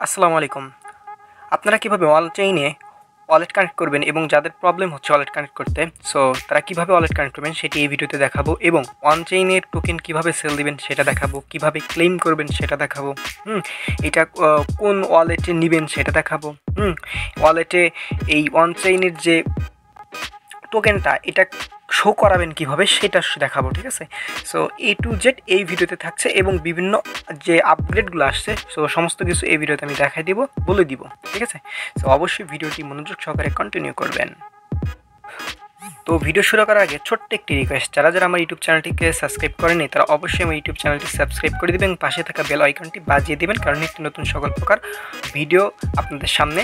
আসসালামু আলাইকুম। আপনারা কিভাবে অন চেইনে ওয়ালেট কানেক্ট করবেন এবং যাদের প্রবলেম হচ্ছে ওয়ালেট কানেক্ট করতে, সো তারা কিভাবে ওয়ালেট কানেক্ট করবেন সেটি এই ভিডিওতে দেখাবো এবং অন চেইনের টোকেন কিভাবে সেল দিবেন সেটা দেখাবো, কিভাবে ক্লেম করবেন সেটা দেখাবো। এটা কোন ওয়ালেটে নিবেন সেটা দেখাবো। ওয়ালেটে এই অন চেইনের যে টোকেনটা এটা শো করাবেন কিভাবে সেটা দেখাবো, ঠিক আছে। সো A to Z এই ভিডিওতে থাকছে এবং বিভিন্ন যে আপগ্রেডগুলো আসছে সো সমস্ত কিছু এই ভিডিওতে আমি দেখাই দিব, বলে দিব, ঠিক আছে। সো অবশ্যই ভিডিওটি মনোযোগ সহকারে কন্টিনিউ করবেন। তো ভিডিও শুরু করার আগে ছোট্ট একটি রিকোয়েস্ট, যারা যারা আমার ইউটিউব চ্যানেলটিকে সাবস্ক্রাইব করেনি তারা অবশ্যই আমার ইউটিউব চ্যানেলটি সাবস্ক্রাইব করে দেবেন, পাশে থাকা বেল আইকনটি বাজিয়ে দেবেন, কারণ নিত্য নতুন সকল প্রকার ভিডিও আপনাদের সামনে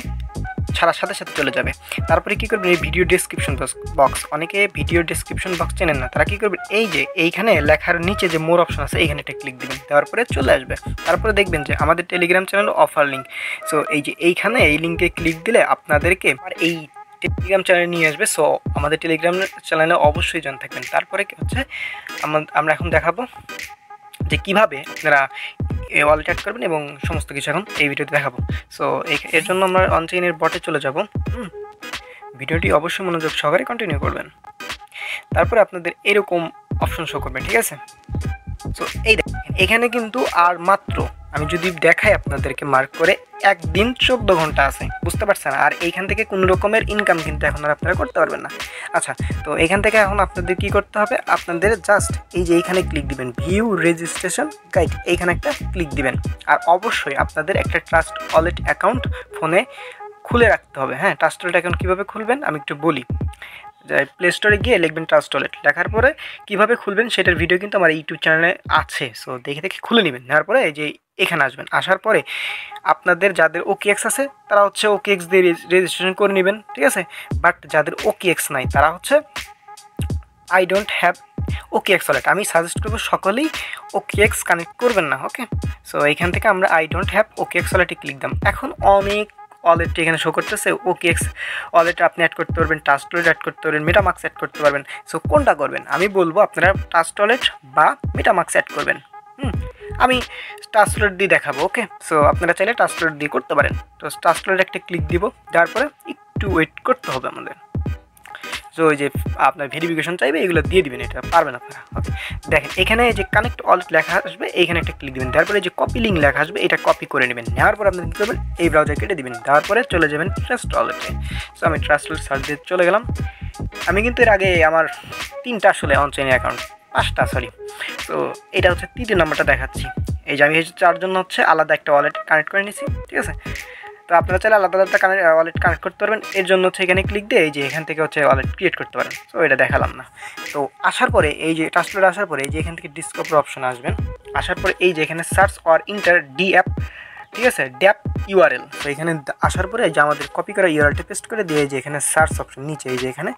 ছাড়ার সাথে সাথে চলে যাবে। তারপরে কী করবেন, এই ভিডিও ডেসক্রিপশন বক্স, অনেকে ভিডিও ডেসক্রিপশন বক্স চেনেন না, তারা কী করবেন, এই যে এইখানে লেখার নিচে যে মোর অপশন আছে এইখানে একটা ক্লিক দেবেন, দেওয়ার পরে চলে আসবে। তারপরে দেখবেন যে আমাদের Telegram channel offer link, so এই যে এইখানে এই লিঙ্কে ক্লিক দিলে আপনাদেরকে আর এই টেলিগ্রাম চ্যানেলে নিয়ে আসবে। সো আমাদের টেলিগ্রাম চ্যানেলে অবশ্যই জয়েন থাকবেন। তারপরে কি হচ্ছে, আমরা এখন দেখাবো যে কীভাবে আপনারা ওয়ালেট অ্যাড করবেন এবং সমস্ত কিছু এখন এই ভিডিওতে দেখাবো। সো এর জন্য আমরা অনচেইনের বটে চলে যাব। ভিডিওটি অবশ্যই মনোযোগ সহকারে কন্টিনিউ করবেন। তারপরে আপনাদের এরকম অপশন শো করবে, ঠিক আছে। সো এই দেখেন এখানে কিন্তু আর মাত্র আমি যদি দেখাই আপনাদেরকে মার্ক করে, একদিন 14 ঘন্টা আছে, বুঝতে পারছেন। আর এইখান থেকে কোনো রকমের ইনকাম কিন্তু এখন আর আপনারা করতে পারবেন না। আচ্ছা, তো এখান থেকে এখন আপনাদের কি করতে হবে, আপনাদের জাস্ট এই যে এইখানে ক্লিক দিবেন, ভিউ রেজিস্ট্রেশন গাইড, এইখানে একটা ক্লিক দিবেন। আর অবশ্যই আপনাদের একটা ট্রাস্ট ওয়ালেট অ্যাকাউন্ট ফোনে খুলে রাখতে হবে। হ্যাঁ, ট্রাস্ট ওয়ালেট অ্যাকাউন্ট কীভাবে খুলবেন আমি একটু বলি। প্লে স্টোরে গিয়ে লিখবেন ট্রাস্ট ওয়ালেট, লেখার পরে কীভাবে খুলবেন সেটার ভিডিও কিন্তু আমার ইউটিউব চ্যানেলে আছে। সো দেখে দেখে খুলে নেবেন। নেওয়ার পরে এই যে এখানে আসবেন, আসার পরে আপনাদের যাদের OKX আছে তারা হচ্ছে OKX দিয়ে রেজিস্ট্রেশন করে নেবেন, ঠিক আছে। বাট যাদের OKX নাই তারা হচ্ছে I don't have OKX wallet, আমি সাজেস্ট করবো সকলেই OKX কানেক্ট করবেন না, ওকে। সো এইখান থেকে আমরা আই ডোন্ট হ্যাভ OKX ওয়ালেটে ক্লিক দিলাম। এখন অনেক ওয়ালেটটি এখানে শো করতেছে, OKX ওয়ালেট আপনি অ্যাড করতে পারবেন, ট্রাস্ট ওয়ালেট অ্যাড করতে পারবেন, মেটামাক্স অ্যাড করতে পারবেন। সো কোনটা করবেন আমি বলবো, আপনারা ট্রাস্ট ওয়ালেট বা মেটামাক্স অ্যাড করবেন। আমি ট্রাস্ট ওয়ালেট দিয়ে দেখাবো, ওকে। সো আপনারা চাইলে ট্রাস্ট ওয়ালেট দিয়ে করতে পারেন। তো ট্রাস্ট ওয়ালেট একটা ক্লিক দিব, দেওয়ার পরে একটু ওয়েট করতে হবে আমাদের। সো ওই যে আপনার ভেরিফিকেশন চাইবে এগুলো দিয়ে দিবেন, এটা পারবেন আপনারা, ওকে। দেখেন এখানে যে কানেক্ট ওয়ালেট লেখা আসবে, এইখানে একটা ক্লিক দিবেন, তারপরে যে কপি লিঙ্ক লেখা আসবে এটা কপি করে নেবেন। নেওয়ার পর আপনারা কী করবেন, এই ব্রাউজার কেটে দিবেন, দেওয়ার পরে চলে যাবেন ট্রাস্ট ওয়ালেটে। সো আমি ট্রাস্ট ওয়ালেট সার্চ দিয়ে চলে গেলাম। আমি কিন্তু এর আগে আমার 3টা আসলে অনচেইন অ্যাকাউন্ট, 5টা সরি। তো এটা হচ্ছে 3 নম্বরটা দেখাচ্ছি। এই যে আমি তার জন্য হচ্ছে আলাদা একটা ওয়ালেট কানেক্ট করে নিয়েছি, ঠিক আছে। তো আপনারা চাইলে আলাদা আলাদা ওয়ালেট কানেক্ট করতে পারবেন। এর জন্য হচ্ছে এখানে ক্লিক দিয়ে এই যে এখান থেকে হচ্ছে ওয়ালেট ক্রিয়েট করতে পারেন। তো এটা দেখালাম না। তো আসার পরে এই যে ট্রাস্ট ওয়ালেট আসার পরে এই যে এখান থেকে ডিসকভার অপশন আসবেন, আসার পরে এই যে এখানে search or inter D app, ঠিক আছে, ড্যাপ ইউআরএল। তো এখানে আসার পরে যে আমাদের কপি করা ইউআরএলটা পেস্ট করে দিয়ে যে এখানে সার্চ অপশন নিচে এই যে এখানে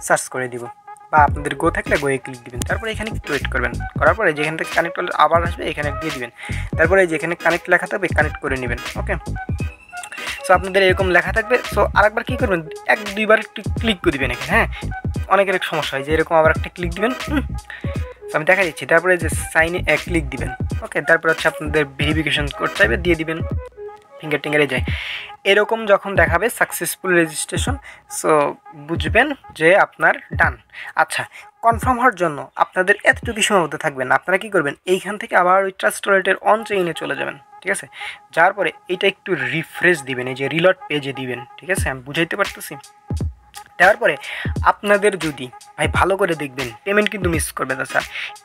সার্চ করে দিব, বা আপনাদের গো থাকলে গোয়ে ক্লিক দিবেন। তারপরে এখানে একটু ওয়েট করবেন, করার পরে যেখান থেকে কানেক্ট করলে আবার আসবে এখানে দিয়ে দিবেন। তারপরে যেখানে কানেক্ট লেখা থাকবে কানেক্ট করে নেবেন, ওকে। সো আপনাদের এরকম লেখা থাকবে। সো আরেকবার কী করবেন, 1-2বার একটু ক্লিক করে দেবেন এখানে। হ্যাঁ, অনেকের এক সমস্যা হয় যে এরকম আবার একটা ক্লিক দিবেন। আমি দেখা দিচ্ছি। তারপরে যে সাইনে ক্লিক দিবেন, ওকে। তারপর হচ্ছে আপনাদের ভেরিফিকেশন কোড চাইবে, দিয়ে দিবেন, ফিঙ্গার টিঙ্গারে যায়। এরকম যখন দেখাবে সাকসেসফুল রেজিস্ট্রেশন, সো বুঝবেন যে আপনার ডান। আচ্ছা, কনফার্ম হওয়ার জন্য আপনাদের এতটুকু সীমাবদ্ধ থাকবেন। আপনারা কী করবেন, এইখান থেকে আবার ওই ট্রাস্ট ওয়ালেটের অন চেইনে চলে যাবেন, ঠিক আছে। যার পরে এইটা একটু রিফ্রেশ দিবেন, এই যে রিলোড পেজে দিবেন, ঠিক আছে। আমি বুঝাইতে পারতেছি। দেওয়ার পরে আপনাদের যদি ভাই ভালো করে দেখবেন, পেমেন্ট কিন্তু মিস করবে না স্যার।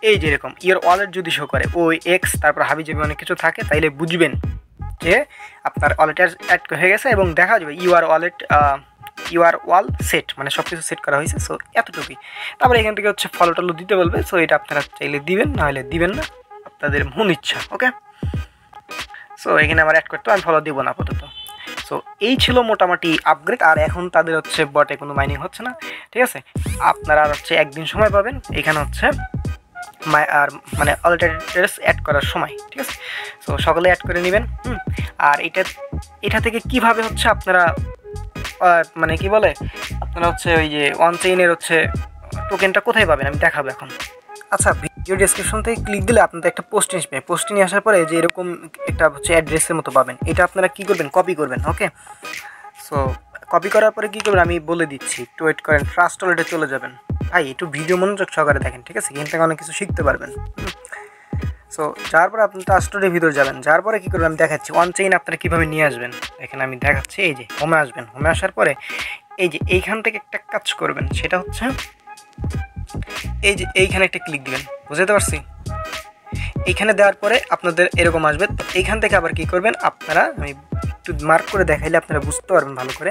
এই যে এরকম ইয়ার ওয়ালেট যদি শো করে ওই এক্স তারপর হাবিজাবি অনেক কিছু থাকে, তাইলে বুঝবেন যে আপনার ওয়ালেট অ্যাড হয়ে গেছে এবং দেখা যাবে ইউআর ওয়াল সেট, মানে সব কিছু সেট করা হয়েছে। সো এতটুকুই। তারপরে এখান থেকে হচ্ছে ফলো টলো দিতে বলবে। সো এটা আপনারা চাইলে দিবেন, নাহলে দিবেন না, আপনাদের মন ইচ্ছা, ওকে। সো এখানে আমার অ্যাড করতে আমি ফলো দিব না আপাতত। সো এই ছিল মোটামুটি আপগ্রেড। আর এখন তাদের হচ্ছে বটে কোনো মাইনিং হচ্ছে না, ঠিক আছে। আপনারা হচ্ছে একদিন সময় পাবেন এখানে হচ্ছে আর মানে ওয়ালেট অ্যাড্রেস অ্যাড করার সময়, ঠিক আছে। সো সকলে অ্যাড করে নেবেন। আর এটা থেকে কিভাবে হচ্ছে আপনারা মানে কি বলে, আপনারা হচ্ছে ওই যে অন চেইনের হচ্ছে টোকেনটা কোথায় পাবেন আমি দেখাবো এখন। আচ্ছা, ভিডিও ডেসক্রিপশন থেকে ক্লিক দিলে আপনাদের একটা পোস্ট আসবে, পোস্ট নিয়ে আসার পরে যে এরকম একটা হচ্ছে অ্যাড্রেসের মতো পাবেন, এটা আপনারা কী করবেন, কপি করবেন। ওকে, সো কপি করার পরে কী করবেন আমি বলে দিচ্ছি, একটু ওয়েট করেন। ট্রাস্ট ওয়ালেটে চলে যাবেন ভাই, একটু ভিডিও মনোযোগ সহকারে দেখেন, ঠিক আছে? এখান থেকে অনেক কিছু শিখতে পারবেন। সো যার পরে আপনি ট্রাস্ট ওয়ালেটের ভিতরে যাবেন, যার পরে কী করবেন আমি দেখাচ্ছি অন চেইন আপনারা কীভাবে নিয়ে আসবেন। এখানে আমি দেখাচ্ছি, এই যে হোমে আসবেন, হোমে আসার পরে এই যে এইখান থেকে একটা কাজ করবেন, সেটা হচ্ছে এই যে এইখানে একটা ক্লিক দিবেন, বুঝতে পারছি? এইখানে দেওয়ার পরে আপনাদের এরকম আসবে। তো এইখান থেকে আবার কি করবেন আপনারা, আমি একটু মার্ক করে দেখাইলে আপনারা বুঝতে পারবেন ভালো করে।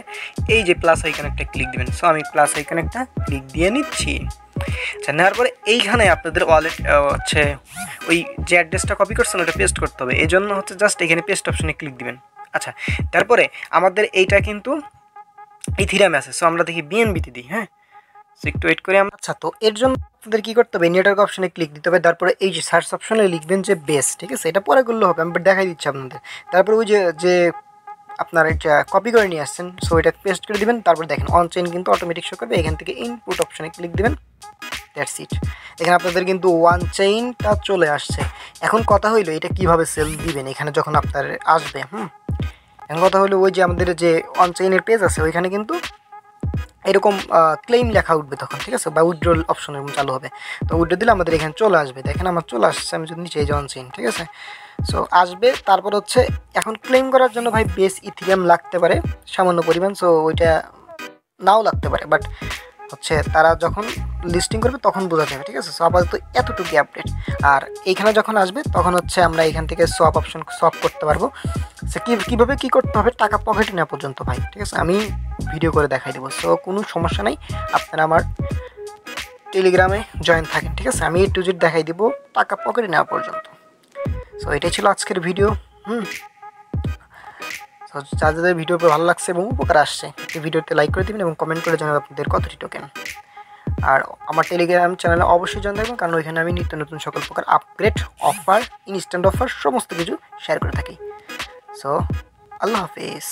এই যে প্লাস আইকনে একটা ক্লিক দিবেন। সো আমি প্লাস আইকনে একটা ক্লিক দিয়ে নিচ্ছি। আচ্ছা, নেওয়ার পরে এইখানে আপনাদের ওয়ালেট হচ্ছে ওই যে অ্যাড্রেসটা কপি করছেন ওটা পেস্ট করতে হবে, এই জন্য হচ্ছে জাস্ট এখানে পেস্ট অপশনে ক্লিক দিবেন। আচ্ছা, তারপরে আমাদের এইটা কিন্তু ইথিরিয়ামে আছে, সো আমরা দেখি বিএনবিতে দিই। হ্যাঁ, সো একটু ওয়েট করে আমরা। আচ্ছা, তো এর জন্য আপনাদের কী করতে হবে, নেটওয়ার্ক অপশনে ক্লিক দিতে হবে। তারপরে এই যে সার্চ অপশনে লিখবেন যে বেস, ঠিক আছে? এটা পরে করলে হবে, আমি দেখাই দিচ্ছি আপনাদের। তারপরে ওই যে আপনার এটা কপি করে নিয়ে আসছেন, সো এটা পেস্ট করে দিবেন। তারপর দেখেন অন চেইন কিন্তু অটোমেটিক শো করবে। এখান থেকে ইনপুট অপশনে ক্লিক দিবেন, দ্যাটস ইট। এখানে আপনাদের কিন্তু ওয়ান চেইনটা চলে আসছে। এখন কথা হইলো এটা কিভাবে সেল দিবেন এখানে যখন আপনার আসবে। এখন কথা হলো ওই যে আমাদের যে অন চেইনের পেজ আছে ওইখানে কিন্তু এরকম ক্লেম লেখা উঠবে তখন, ঠিক আছে? বা উইথড্রল অপশন এরকম চালু হবে। তো উইথড্র দিলে আমাদের এখানে চলে আসবে। দেখেন আমার চলে আসছে, আমি যদি নিচে এই যে অন চেইন, ঠিক আছে? সো আসবে। তারপর হচ্ছে এখন ক্লেম করার জন্য ভাই বেস ইথিরিয়াম লাগতে পারে সামান্য পরিমাণ, সো ওইটা নাও লাগতে পারে, বাট হচ্ছে তারা যখন লিস্টিং করবে তখন বোঝা যাবে, ঠিক আছে? সো আপাতত এতটুকু আপডেট। আর এইখানে যখন আসবে তখন হচ্ছে আমরা এখান থেকে সোয়াপ অপশন সোয়াপ করতে পারবো। সে কীভাবে কী করতে হবে, টাকা পকেটে নেওয়া পর্যন্ত ভাই, ঠিক আছে? আমি ভিডিও করে দেখাই দেবো। সো কোনো সমস্যা নেই, আপনারা আমার টেলিগ্রামে জয়েন থাকেন, ঠিক আছে? আমি A to Z দেখাই দেবো টাকা পকেটে নেওয়া পর্যন্ত। সো এটাই ছিল আজকের ভিডিও। তো যাদের ভিডিও ভালো লাগছে এবং উপকার আসছে এই ভিডিওতে লাইক করে দেবেন এবং কমেন্ট করে জানাবেন আপনাদের কতটি টোকেন। আর আমার টেলিগ্রাম চ্যানেলে অবশ্যই জয়েন থাকবেন, কারণ ওইখানে আমি নিত্য নতুন সকল প্রকার আপগ্রেড অফার, ইনস্ট্যান্ট অফার সমস্ত কিছু শেয়ার করে থাকি। সো আল্লাহ হাফেজ।